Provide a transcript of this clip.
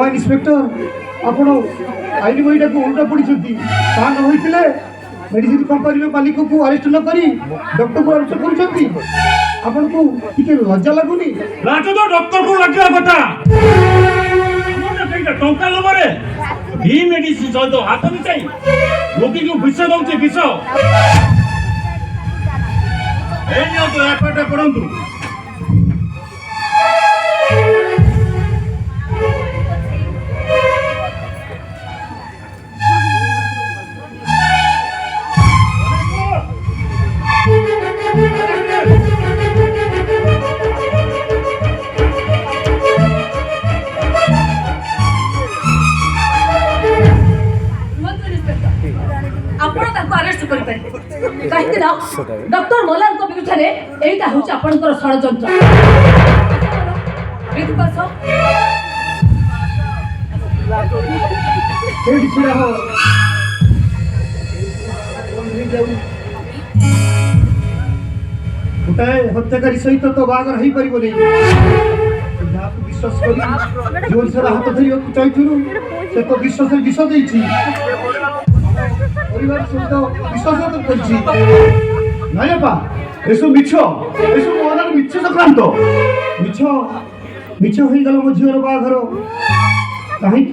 inspector आपण आईन बहीटा को उल्टा पड़ी ता न होते मेडिसिन कंपनी मालिक को अरेस्ट न करी डॉक्टर को अरेस्ट कर लज्जा लगुनि लाज तो डॉक्टर को लज्जा कथा टंका लबरे ही मेडिसिन सहित हाथ मिसाई रोगी को विष दौचे विष तो एफआईआर करंतु डॉक्टर मोलान को विरुद्ध रे एटा होच आपनकर षडयंत्र गोटाए हत्याकारी सहित तो बागर हो पार विश्वास कर जीवन सारा हाथ धरी चाहूँ से तो विश्वास विष दे परिवार सहित विश्वासघात करसु मिछ मोहन मिछ संक्रांत मिछ मिछ हो गल मो झीवर बाघर कहीं